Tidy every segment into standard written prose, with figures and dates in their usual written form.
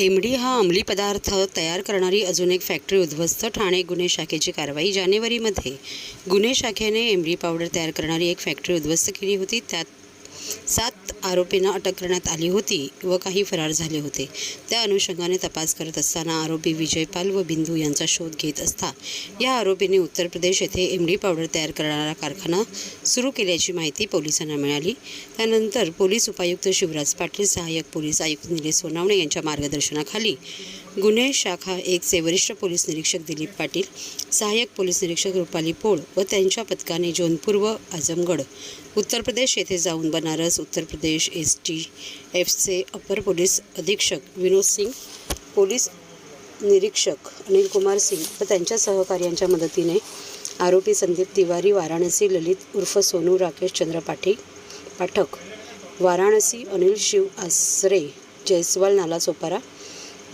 MD हा अंमली पदार्थ तयार करणारी अजून एक फॅक्टरी उद्ध्वस्त. ठाणे गुन्हे शाखेची कारवाई. जानेवारीमध्ये गुन्हे शाखेने एमडी पावडर तयार करणारी एक फॅक्टरी उद्ध्वस्त केली होती. त्यात 7 आरोपींना अटक करण्यात आली होती व काही फरार झाले होते. त्या अनुषंगाने तपास करत असताना आरोपी विजय पाल व बिंदू यांचा शोध घेत असता या आरोपींनी उत्तर प्रदेश येथे एमडी पावडर तयार करणारा कारखाना सुरू केल्याची माहिती पोलिसांना मिळाली. त्यानंतर पोलीस उपायुक्त शिवराज पाटील, सहाय्यक पोलीस आयुक्त निलेश सोनावणे यांच्या मार्गदर्शनाखाली गुन्हे शाखा 1चे वरिष्ठ पोलीस निरीक्षक दिलीप पाटील, सहाय्यक पोलीस निरीक्षक रुपाली पोळ व त्यांच्या पथकाने जौनपूर व आजमगड उत्तर प्रदेश येथे जाऊन बनारस उत्तर प्रदेश STFचे अपर पोलीस अधीक्षक विनोद सिंग, पोलीस निरीक्षक अनिल कुमार सिंग व त्यांच्या सहकार्यांच्या मदतीने आरोपी संदीप तिवारी वाराणसी, ललित उर्फ सोनू राकेश चंद्र पाठक वाराणसी, अनिल शिव आसरे जयस्वाल नाला सोपारा,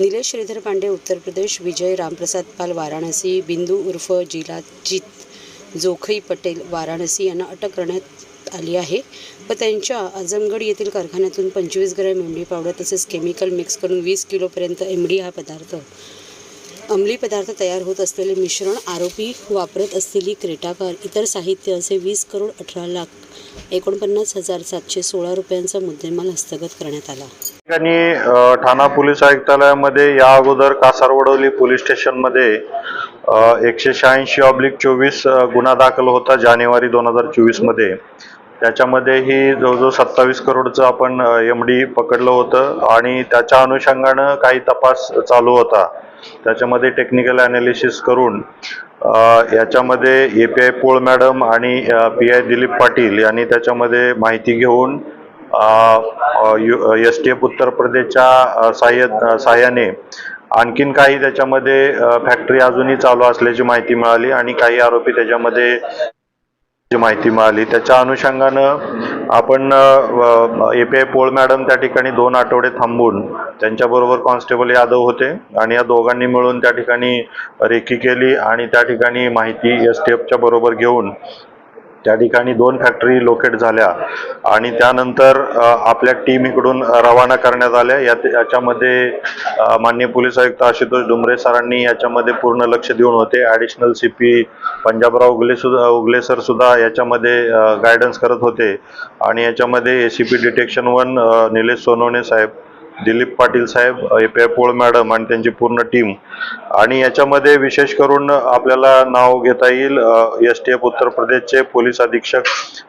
निलेश श्रीधर पांडे उत्तर प्रदेश, विजय रामप्रसाद पाल वाराणसी, बिंदू उर्फ जिलाजीत जोखई पटेल वाराणसी यांना अटक करण्यात आली आहे व त्यांच्या आजमगड येथील कारखान्यातून 25 ग्रॅम एमडी पावडर तसेच केमिकल मिक्स करून 20 किलोपर्यंत एमडी हा अंमली पदार्थ तयार होत असलेले मिश्रण, आरोपी वापरत असलेली क्रेटा कार, इतर साहित्य असे 20,18,49,716 रुपयांचा मुद्देमाल हस्तगत करण्यात आला. ठिकाणी ठाणा पोलीस आयुक्तालयामध्ये या अगोदर कासारवडवली पोलीस स्टेशनमध्ये 186/24 गुन्हा दाखल होता जानेवारी 2024 मध्ये. त्याच्यामध्येही जवळजवळ 27 करोडचं आपण एमडी पकडलं होतं आणि त्याच्या अनुषंगानं काही तपास चालू होता. त्याच्यामध्ये टेक्निकल ॲनालिसिस करून याच्यामध्ये API पोळ मॅडम आणि PI दिलीप पाटील यांनी त्याच्यामध्ये माहिती घेऊन STF उत्तर प्रदेशच्या साहाय्याने आणखीन काही त्याच्यामध्ये फॅक्टरी अजूनही चालू असल्याची माहिती मिळाली आणि काही आरोपी त्याच्यामध्ये माहिती मिळाली. त्याच्या अनुषंगानं आपण API पोळ मॅडम त्या ठिकाणी 2 आठवडे थांबून त्यांच्याबरोबर कॉन्स्टेबल यादव होते आणि या दोघांनी मिळून त्या ठिकाणी रेकी केली आणि त्या ठिकाणी माहिती STFच्या बरोबर घेऊन त्या ठिकाणी 2 फॅक्टरी लोकेट झाल्या आणि त्यानंतर आपल्या टीम इकडून रवाना करण्यात आल्या. याच्यामध्ये माननीय पोलीस आयुक्त आशुतोष डुमरे सरांनी याच्यामध्ये पूर्ण लक्ष देऊन होते. ॲडिशनल CP पंजाबराव उगले सर सुद्धा याच्यामध्ये गायडन्स करत होते आणि याच्यामध्ये ACP डिटेक्शन 1 निलेश सोनवणे साहेब, दिलीप पाटील साहेब, API पोळ मॅडम आणि त्यांची पूर्ण टीम. आणि याच्यामध्ये विशेष करून आपल्याला नाव घेता येईल STF उत्तर प्रदेशचे पोलीस अधीक्षक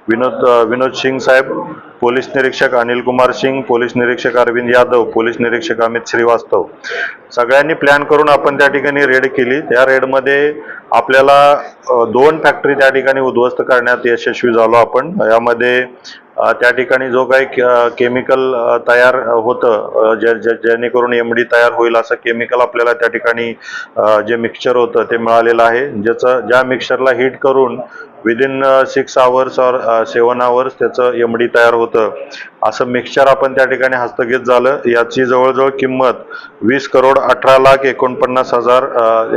विनोद सिंग साहेब, पोलीस निरीक्षक अनिल कुमार सिंग, पोलीस निरीक्षक अरविंद यादव, पोलीस निरीक्षक अमित श्रीवास्तव. सगळ्यांनी प्लॅन करून आपण त्या ठिकाणी रेड केली. त्या रेडमध्ये आपल्याला 2 फॅक्टरी त्या ठिकाणी उद्ध्वस्त करण्यात यशस्वी झालो आपण. यामध्ये त्या ठिकाणी जो काही केमिकल तयार होतं जेणेकरून एमडी तयार होईल असं केमिकल आपल्याला त्या ठिकाणी जे मिक्सचर होतं ते मिळालेलं आहे. ज्या मिक्सचरला हीट करून विदिन 6 आवर्स और 7 आवर्स त्याचं एमडी तयार होतं असं मिक्सचर आपण त्या ठिकाणी हस्तगत झालं. याची जवळजवळ किंमत 20,18,49,000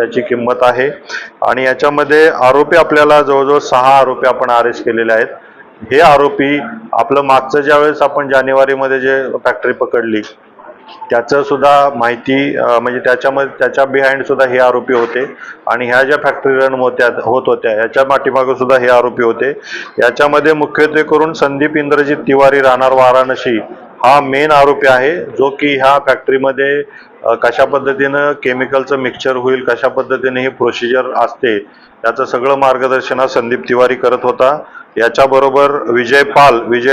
याची किंमत आहे आणि याच्यामध्ये आरोपी आपल्याला जवळजवळ 6 आरोपी आपण अरेस्ट केलेले आहेत. हे आरोपी आपलं मागचं ज्यावेळेस आपण जानेवारीमध्ये जे फॅक्टरी पकडली त्याचं सुद्धा माहिती म्हणजे त्याच्या बिहाइंड सुद्धा हे आरोपी होते आणि ह्या ज्या फॅक्टरी रन होत होत्या याच्या पाठीमागे सुद्धा हे आरोपी होते. याच्यामध्ये मुख्यत्वे करून संदीप इंद्रजित तिवारी राहणार वाराणसी हा मेन आरोपी आहे, जो की ह्या फॅक्टरीमध्ये कशा पद्धतीनं केमिकलचं मिक्सचर होईल, कशा पद्धतीने ही प्रोसिजर असते त्याचं सगळं मार्गदर्शन संदीप तिवारी करत होता. याच्याबरोबर विजय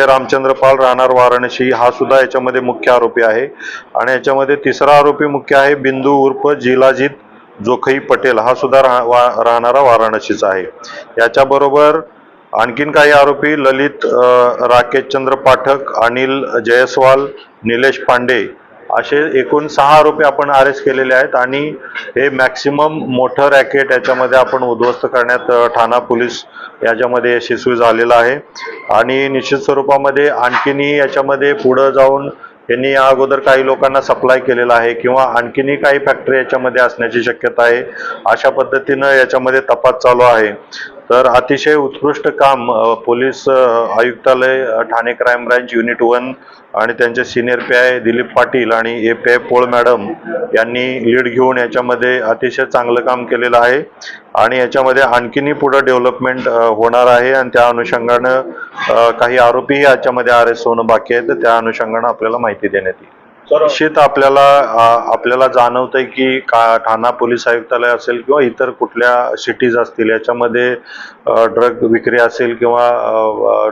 रामचंद्र पाल राहणार वाराणसी हा सुद्धा याच्यामध्ये मुख्य आरोपी आहे आणि याच्यामध्ये तिसरा आरोपी मुख्य आहे बिंदू उर्फ जिलाजीत जोखई पटेल हा सुद्धा राहणारा वाराणसीचा आहे. याच्याबरोबर आणखीन काही आरोपी ललित राकेश चंद्र पाठक, अनिल जयस्वाल, निलेश पांडे असे एकूण 6 आरोपी आपण अरेस्ट केलेले आहेत आणि हे मॅक्सिमम मोठं रॅकेट याच्यामध्ये आपण उद्ध्वस्त करण्यात ठाणा पोलीस याच्यामध्ये यशस्वी झालेला आहे आणि निश्चित स्वरूपामध्ये आणखीनही याच्यामध्ये पुढं जाऊन यांनी या अगोदर काही लोकांना सप्लाय केलेला आहे किंवा आणखीनही काही फॅक्टरी याच्यामध्ये असण्याची शक्यता आहे. अशा पद्धतीनं याच्यामध्ये तपास चालू आहे. तर अतिशय उत्कृष्ट काम पोलीस आयुक्तालय ठाणे क्राईम ब्रँच युनिट 1 आणि त्यांचे सिनियर पी.आय. दिलीप पाटील आणि ए.पी.आय. पोळ मॅडम यांनी लीड घेऊन याच्यामध्ये अतिशय चांगलं काम केलेलं आहे आणि याच्यामध्ये आणखीनही पुढे डेव्हलपमेंट होणार आहे आणि त्या अनुषंगानं काही आरोपी याच्यामध्ये अरेस्ट होणं बाकी आहे, तर त्या अनुषंगानं आपल्याला माहिती देण्यात येईल. निश्चित आपल्याला जाणवतंय की ठाणा पोलीस आयुक्तालय असेल किंवा इतर कुठल्या सिटीज असतील याच्यामध्ये ड्रग विक्री असेल किंवा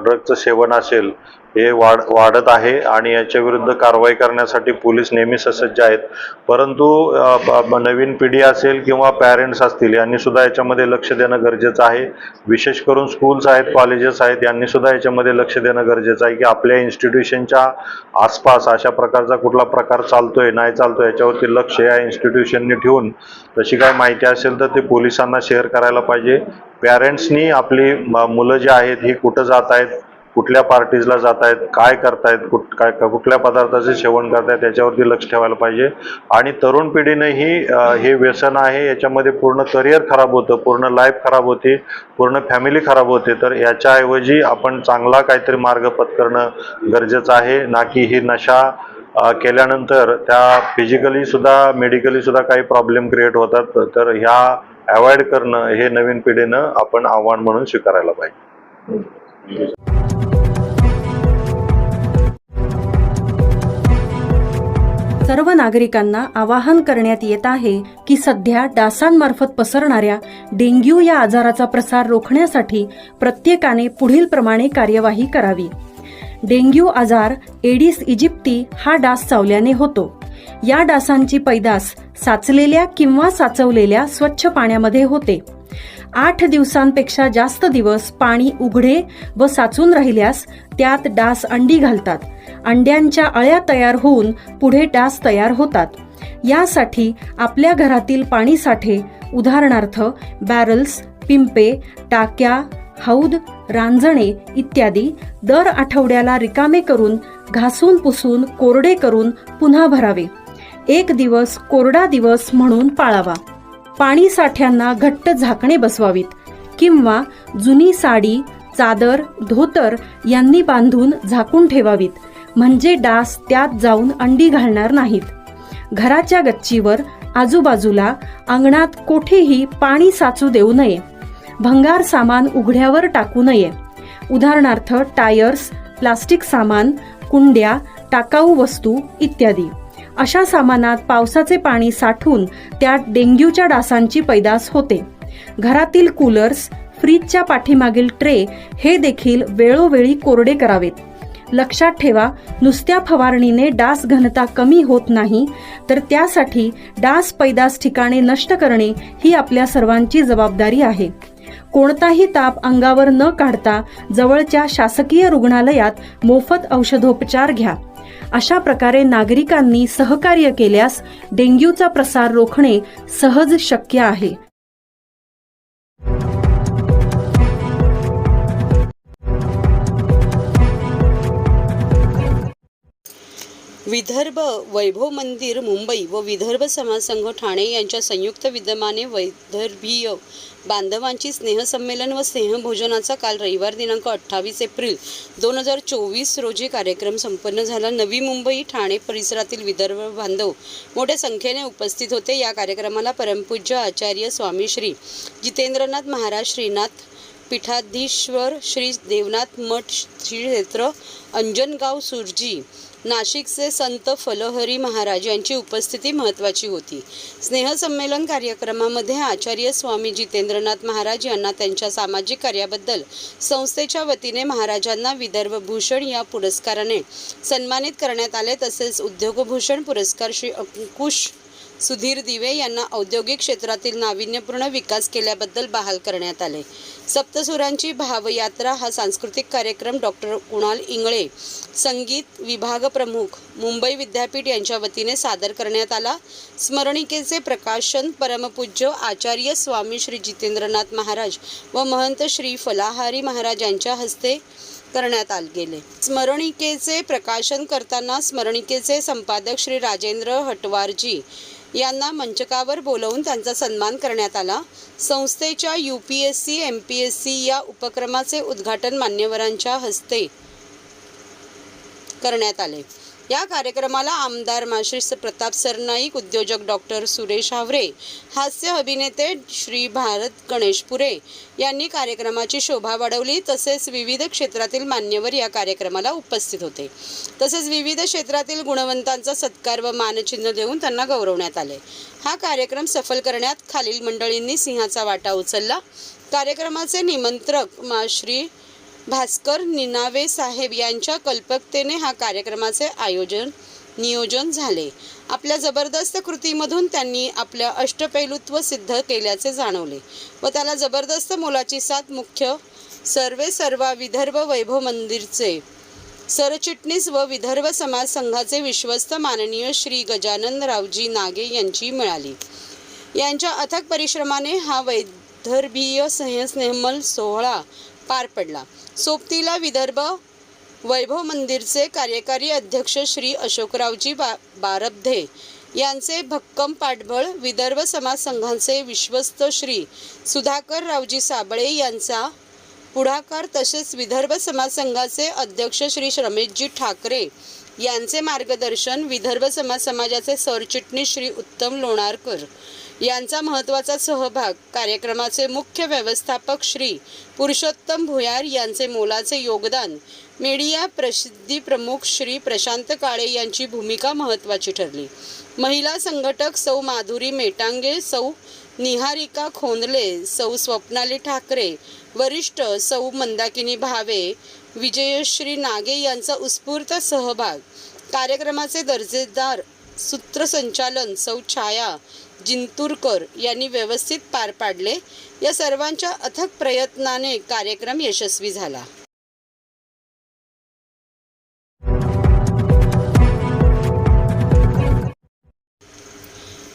ड्रगचं सेवन असेल हे वाढत आहे आणि याच्या विरुद्ध कारवाई करण्यासाठी पोलीस नेहमी सज्ज आहेत. परंतु नवीन पिढी असेल किंवा पॅरेंट्स असतील यांनी सुद्धा याच्यामध्ये लक्ष देणं गरजेचं आहे. विशेष करून स्कूल्स आहेत, कॉलेजेस आहेत, यांनी सुद्धा याच्यामध्ये लक्ष देणं गरजेचं आहे की आपल्या इन्स्टिट्यूशनच्या आसपास अशा प्रकारचा कुठला प्रकार चालतोय नाही चालतोय याच्यावरती लक्ष या इन्स्टिट्यूशननी ठेवून तशी काय माहिती असेल तर ते पोलिसांना शेअर करायला पाहिजे. पॅरेंट्सनी आपली मुलं जी आहेत ही कुठं जात आहेत, कुठल्या पार्टीजला जात आहेत, काय करतायत, कुठल्या पदार्थाचे सेवन करतायत याच्यावरती लक्ष ठेवायला पाहिजे. आणि तरुण पिढीनेही हे व्यसन आहे याच्यामध्ये पूर्ण करिअर खराब होतं, पूर्ण लाईफ खराब होते, पूर्ण फॅमिली खराब होते. तर याच्याऐवजी आपण चांगला काहीतरी मार्ग पत्करणं गरजेचं आहे, ना की ही नशा केल्यानंतर त्या फिजिकली सुद्धा मेडिकली सुद्धा काही प्रॉब्लेम क्रिएट होतात. तर ह्या अवॉइड करणं हे नवीन पिढीनं आपण आव्हान म्हणून स्वीकारायला पाहिजे. सर्व नागरिकांना आवाहन करण्यात येत आहे की सध्या डासांमार्फत पसरणाऱ्या डेंग्यू या आजाराचा प्रसार रोखण्यासाठी प्रत्येकाने पुढील प्रमाणे कार्यवाही करावी. डेंग्यू आजार एडिस इजिप्टी हा डास चावल्याने होतो. या डासांची पैदास साचलेल्या किंवा साचवलेल्या स्वच्छ पाण्यामध्ये होते. 8 दिवसांपेक्षा जास्त दिवस पाणी उघडे व साचून राहिल्यास त्यात डास अंडी घालतात. अंड्यांच्या अळ्या तयार होऊन पुढे डास तयार होतात. यासाठी आपल्या घरातील पाणी साठे उदाहरणार्थ बॅरल्स, पिंपे, टाक्या, हौद, रांजणे इत्यादी दर आठवड्याला रिकामे करून घासून पुसून कोरडे करून पुन्हा भरावे. 1 दिवस कोरडा दिवस म्हणून पाळावा. पाणी साठ्यांना घट्ट झाकणे बसवावीत किंवा जुनी साडी, चादर, धोतर यांनी बांधून झाकून ठेवावीत, म्हणजे डास त्यात जाऊन अंडी घालणार नाहीत. घराच्या गच्चीवर, आजूबाजूला, अंगणात कोठेही पाणी साचू देऊ नये. भंगार सामान उघड्यावर टाकू नये. उदाहरणार्थ टायर्स, प्लास्टिक सामान, कुंड्या, टाकाऊ वस्तू इत्यादी. अशा सामानात पावसाचे पाणी साठून त्यात डेंग्यूच्या डासांची पैदास होते. घरातील कूलर्स, फ्रीजच्या पाठीमागील ट्रे हे देखील वेळोवेळी कोरडे करावेत. लक्षात ठेवा, नुसत्या फवारणीने डास घनता कमी होत नाही, तर त्यासाठी डास पैदास ठिकाणे नष्ट करणे ही आपल्या सर्वांची जबाबदारी आहे. कोणताही ताप अंगावर न काढता जवळच्या शासकीय रुग्णालयात मोफत औषधोपचार घ्या. अशा प्रकारे नागरिकांनी सहकार्य केल्यास डेंग्यूचा प्रसार रोखणे सहज शक्य आहे. विदर्भ वैभव मंदिर मुंबई व विदर्भ समाज संघ ठाणे यांच्या संयुक्त विद्यमाने वैदर्भीय बांधवांची स्नेहसंमेलन व स्नेहभोजनाचा काल रविवार दिनांक 28 एप्रिल 2024 रोजी कार्यक्रम संपन्न झाला. नवी मुंबई ठाणे परिसरातील विदर्भ बांधव मोठ्या संख्येने उपस्थित होते. या कार्यक्रमाला परमपूज्य आचार्य स्वामी श्री जितेंद्रनाथ महाराज, श्रीनाथ पीठाधीश्वर श्री देवनाथ मठ श्री क्षेत्र अंजनगाव सुरजी, नाशिकचे संत फलहरी महाराज यांची उपस्थिती महत्त्वाची होती. स्नेहसंमेलन कार्यक्रमामध्ये आचार्य स्वामी जितेंद्रनाथ महाराज यांना त्यांच्या सामाजिक कार्याबद्दल संस्थेच्या वतीने महाराजांना विदर्भ भूषण या पुरस्काराने सन्मानित करण्यात आले. तसेच उद्योगभूषण पुरस्कार श्री अंकुश सुधीर दिवे यांना औद्योगिक क्षेत्रातील नाविन्यपूर्ण विकास केल्याबद्दल बहाल करण्यात आले. सप्तसुरांची भावयात्रा हा सांस्कृतिक कार्यक्रम डॉक्टर कुणाल इंगळे, संगीत विभाग प्रमुख, मुंबई विद्यापीठ यांच्या वतीने सादर करण्यात आला. स्मरणिकेचे प्रकाशन परमपूज्य आचार्य स्वामी श्री जितेंद्रनाथ महाराज व महंत श्री फलाहारी महाराज यांच्या हस्ते करण्यात गेले. स्मरणिकेचे प्रकाशन करताना स्मरणिकेचे संपादक श्री राजेंद्र हटवारजी यांना मंचकावर बोलवून त्यांचा सन्मान करण्यात आला। संस्थेच्या UPSC MPSC या उपक्रमाचे उद्घाटन मान्यवरांच्या हस्ते करण्यात आले। या कार्यक्रमाला आमदार माश्री प्रताप सरनाईक, उद्योजक डॉक्टर सुरेश हावरे, हास्य अभिनेते श्री भारत गणेशपुरे यांनी कार्यक्रमाची शोभा वाढवली। तसेच विविध क्षेत्रातील मान्यवर या कार्यक्रमाला उपस्थित होते। तसेच विविध क्षेत्रातील गुणवंतांचा सत्कार व मानचिन्ह देऊन त्यांना गौरवण्यात आले। हा कार्यक्रम सफल करण्यात खालील मंडळींनी सिंहाचा वाटा उचलला। कार्यक्रमाचे निमंत्रक माश्री भास्कर निनावे साहेब यांच्या कल्पकतेने हा कार्यक्रमाचे नियोजन झाले। आपल्या जबरदस्त कृतीमधून त्यांनी आपल्या अष्टपैलुत्व सिद्ध केल्याचे जाणवले व त्याला जबरदस्त मोलाची साथ मुख्य सर्वेसर्वा विदर्भ वैभव मंदिरचे सरचिटणीस व विदर्भ समाज संघाचे विश्वस्त माननीय श्री गजानन रावजी नागे यांची मिळाली। यांच्या अथक परिश्रमाने हा वैदर्भीय स्नेहमल सोहळा पार पडला। सोबतीला विदर्भ वैभव मंदिरचे कार्यकारी अध्यक्ष श्री अशोकरावजी बारबधे यांचे भक्कम पाठबळ, विदर्भ समाज संघाचे विश्वस्त श्री सुधाकर रावजी साबळे यांचा पुढाकार, तसेच विदर्भ समाज संघाचे अध्यक्ष श्री रमेशजी ठाकरे यांचे मार्गदर्शन, विदर्भ समाजाचे सरचिटणीस श्री उत्तम लोणारकर यांचा महत्त्वाचा सहभाग, कार्यक्रमाचे मुख्य व्यवस्थापक श्री पुरुषोत्तम भुयार यांचे मोलाचे योगदान, मीडिया प्रसिद्धी प्रमुख श्री प्रशांत काळे यांची भूमिका महत्त्वाची ठरली। महिला संघटक सौ माधुरी मेटांगे, सौ निहारिका खोंदले, सौ स्वप्नाली ठाकरे, वरिष्ठ सौ मंदाकिनी भावे, विजयश्री नागे यांचा उत्स्फूर्त सहभाग, कार्यक्रमाचे दर्जेदार सूत्रसंचालन सौ छाया जिंतूरकर यांनी व्यवस्थित पार पाडले। या सर्वांच्या अथक प्रयत्नाने कार्यक्रम यशस्वी झाला।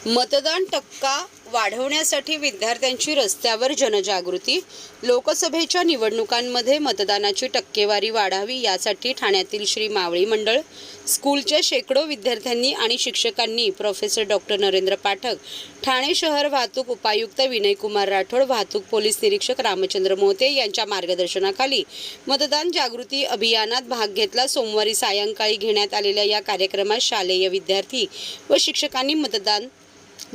मतदान टक्का वाढवण्यासाठी विद्यार्थ्यांची रस्त्यावर जनजागृती। लोकसभेच्या निवडणुकांमध्ये मतदानाची टक्केवारी वाढावी यासाठी ठाण्यातील श्री मावळी मंडळ स्कूलच्या शेकडो विद्यार्थ्यांनी आणि शिक्षकांनी प्रोफेसर डॉक्टर नरेंद्र पाठक, ठाणे शहर वाहतूक उपायुक्त विनयकुमार राठोड, वाहतूक पोलीस निरीक्षक रामचंद्र मोते यांच्या मार्गदर्शनाखाली मतदान जागृती अभियानात भाग घेतला। सोमवारी सायंकाळी घेण्यात आलेल्या या कार्यक्रमात शालेय विद्यार्थी व शिक्षकांनी मतदान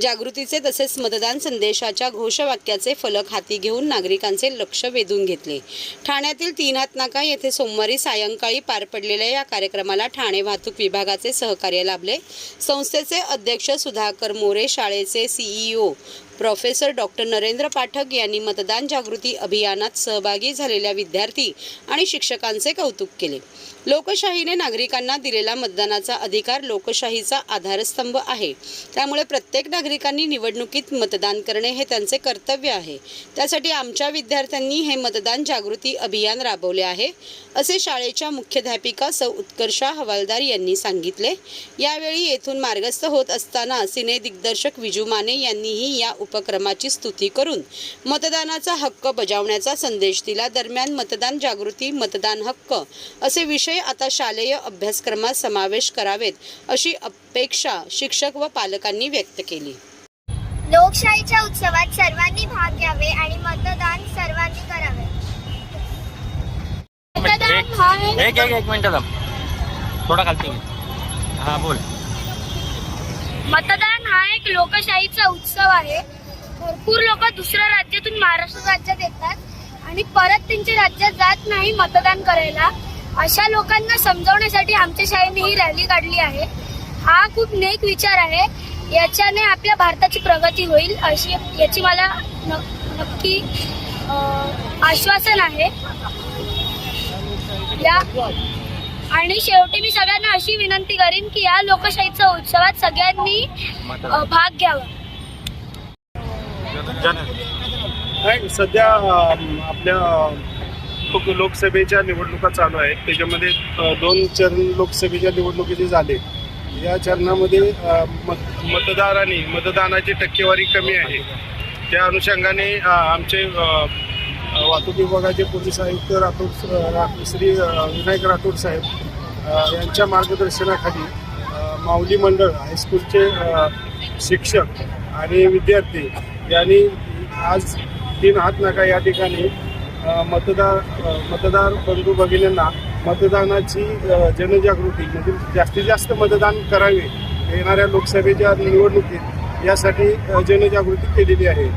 जागृतीचे तसेच मतदान संदेशाच्या घोषवाक्याचे फलक हाती घेऊन नागरिकांचे लक्ष वेधून घेतले। ठाण्यातील 3 हात नाका येथे सोमवारी सायंकाळी पार पडलेल्या या कार्यक्रमाला ठाणे वाहतूक विभागाचे सहकार्य लाभले। संस्थेचे अध्यक्ष सुधाकर मोरे, शाळेचे CEO professor doctor Narendra Pathak यांनी मतदान जागृती अभियानात सहभागी झालेल्या विद्यार्थी आणि शिक्षकांचे कौतुक केले। लोकशाहीने नागरिकांना दिलेला मतदानाचा अधिकार लोकशाहीचा आधारस्तंभ आहे। त्यामुळे प्रत्येक नागरिकांनी निवडणुकीत मतदान करणे हे त्यांचे कर्तव्य आहे। त्यासाठी आमच्या विद्यार्थ्यांनी हे मतदान जागृती अभियान राबवले आहे, असे शाळेच्या मुख्याध्यापिका सौ उत्कर्षा हवालदार यांनी सांगितले। यावेळी येथून मार्गस्थ होत असताना सिने दिग्दर्शक विजू माने यांनीही या उपक्रमाची स्तुती करून मतदानाचा हक्क बजावण्याचा संदेश दिला। दरम्यान मतदान जागृती, मतदान हक्क असे विषय आता शालेय अभ्यासक्रमात समावेश करावेत अशी अपेक्षा शिक्षक व पालकांनी व्यक्त केली। लोकशाहीच्या उत्सवात सर्वांनी भाग घ्यावे आणि मतदान सर्वांनी करावे। एक मिनिट थांब, थोडा खालती हा बोल। मतदान हा एक लोकशाहीचा उत्सव आहे। भरपूर लोक दुसऱ्या राज्यातून महाराष्ट्र राज्यात येतात आणि परत त्यांच्या राज्यात जात नाही मतदान करायला। अशा लोकांना समजावण्यासाठी आमच्या शाळेने ही रॅली काढली आहे। हा खूप नेक विचार आहे। याच्याने आपल्या भारताची प्रगती होईल अशी याची मला नक्की आश्वासन आहे। आणि शेवटी मी सगळ्यांना अशी विनंती करीन की या लोकशाहीच्या उत्सवात सगळ्यांनी भाग घ्यावा। सध्या आपल्या लोकसभेच्या निवडणुका चालू आहेत। त्याच्यामध्ये 2 चरण लोकसभेच्या निवडणुकीचे झाले। या चरणामध्ये मतदानाची टक्केवारी कमी आहे। त्या अनुषंगाने आमचे वाहतूक विभागाचे पोलीस आयुक्त श्री विनायक राठोड साहेब यांच्या मार्गदर्शनाखाली माऊली मंडळ हायस्कूलचे शिक्षक आणि विद्यार्थी यांनी आज 3 हातनाका या ठिकाणी मतदार बंधू भगिनींना मतदानाची जनजागृती म्हणजे जास्तीत जास्त मतदान करावे येणाऱ्या लोकसभेच्या निवडणुकीत यासाठी जनजागृती केलेली आहे.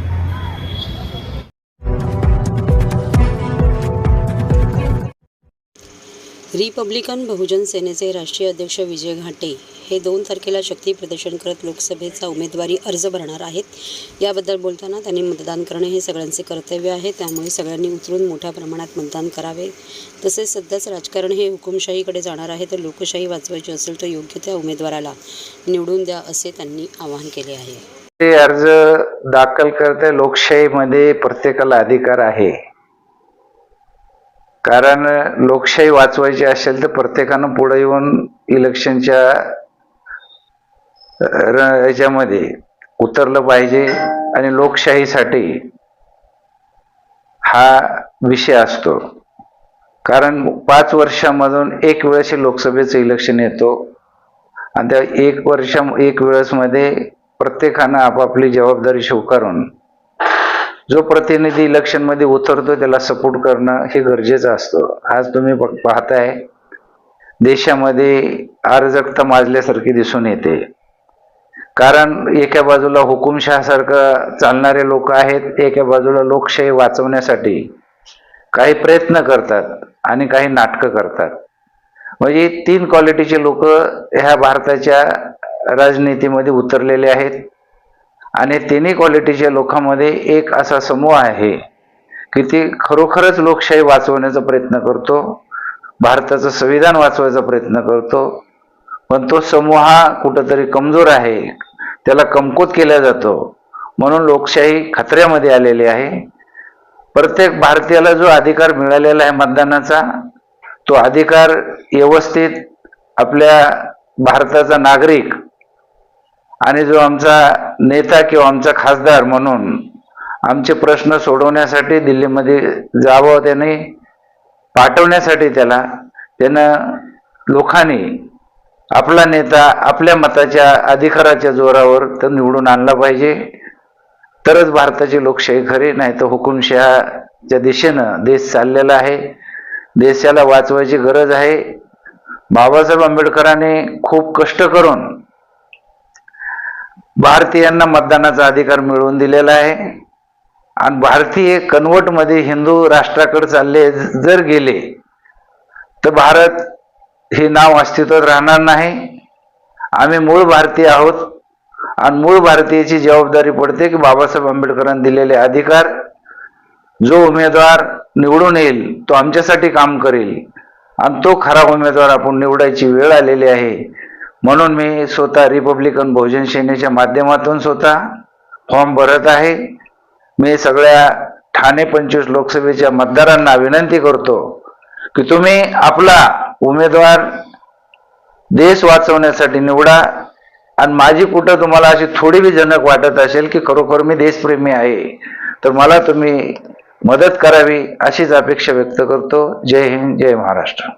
रिपब्लिकन बहुजन सेनेचे राष्ट्रीय अध्यक्ष विजय घाटे हे 2 तारखेला शक्ती प्रदर्शन करत लोकसभेचा उमेदवारी अर्ज भरणार आहेत. याबद्दल बोलताना त्यांनी मतदान करणे हे सगळ्यांचे कर्तव्य आहे, त्यामुळे सगळ्यांनी उतरून मोठ्या प्रमाणात मतदान करावे. तसेच सध्याच राजकारण हे हुकुमशाहीकडे जाणार आहे, तर लोकशाही वाचवायची असेल तर योग्य त्या उमेदवाराला निवडून द्या असे त्यांनी आवाहन केले आहे. ते अर्ज दाखल करते लोकशाहीमध्ये प्रत्येकाला अधिकार आहे. कारण लोकशाही वाचवायची असेल तर प्रत्येकानं पुढे येऊन इलेक्शनच्या याच्यामध्ये उतरलं पाहिजे आणि लोकशाहीसाठी हा विषय असतो. कारण 5 वर्षामधून एक वेळेस लोकसभेचं इलेक्शन येतो आणि त्या 1 वेळेसमध्ये प्रत्येकानं आपापली जबाबदारी स्वीकारून जो प्रतिनिधी इलेक्शनमध्ये उतरतो त्याला सपोर्ट करणं हे गरजेचं असतं. आज तुम्ही पाहताय देशामध्ये अराजकता माजल्यासारखी दिसून येते. कारण एका बाजूला हुकुमशहासारखं चालणारे लोक आहेत, एका बाजूला लोकशाही वाचवण्यासाठी काही प्रयत्न करतात आणि काही नाटकं करतात. म्हणजे 3 क्वालिटीचे लोक ह्या भारताच्या राजनीतीमध्ये उतरलेले आहेत आणि 3 क्वालिटीच्या लोकांमध्ये एक असा समूह आहे की ते खरोखरच लोकशाही वाचवण्याचा प्रयत्न करतो, भारताचं संविधान वाचवायचा प्रयत्न करतो, पण तो समूह हा कुठंतरी कमजोर आहे, त्याला कमकुवत केला जातो. म्हणून लोकशाही खतऱ्यामध्ये आलेली आहे. प्रत्येक भारतीयाला जो अधिकार मिळालेला आहे मतदानाचा, तो अधिकार व्यवस्थित आपल्या भारताचा नागरिक आणि जो आमचा नेता किंवा आमचा खासदार म्हणून आमचे प्रश्न सोडवण्यासाठी दिल्लीमध्ये जावं, त्याने पाठवण्यासाठी त्यानं लोकांनी आपला नेता आपल्या मताच्या अधिकाराच्या जोरावर तो निवडून आणला पाहिजे. तरच भारताची लोकशाही खरी, नाही तर हुकुमशहाच्या दिशेनं देश चाललेला आहे. देशाला वाचवायची गरज आहे. बाबासाहेब आंबेडकरांनी खूप कष्ट करून भारतीयांना मतदानाचा अधिकार मिळवून दिलेला आहे आणि भारतीय कन्वर्टमध्ये हिंदू राष्ट्राकडे चालले जर गेले तर भारत हे नाव अस्तित्वात राहणार नाही. आम्ही मूळ भारतीय आहोत आणि मूळ भारतीयाची जबाबदारी पडते की बाबासाहेब आंबेडकरांनी दिलेले अधिकार, जो उमेदवार निवडून येईल तो आमच्यासाठी काम करेल आणि तो खरा उमेदवार आपण निवडायची वेळ आलेली आहे. म्हणून मी स्वतः रिपब्लिकन बहुजन सेनेच्या माध्यमातून स्वतः फॉर्म भरत आहे. मी सगळ्या ठाणे 25 लोकसभेच्या मतदारांना विनंती करतो की तुम्ही आपला उमेदवार देश वाचवण्यासाठी निवडा. आणि माझी कुठं तुम्हाला अशी थोडी बी जनक वाटत असेल की खरोखर मी देशप्रेमी आहे तर मला तुम्ही मदत करावी अशीच अपेक्षा व्यक्त करतो. जय हिंद, जय महाराष्ट्र.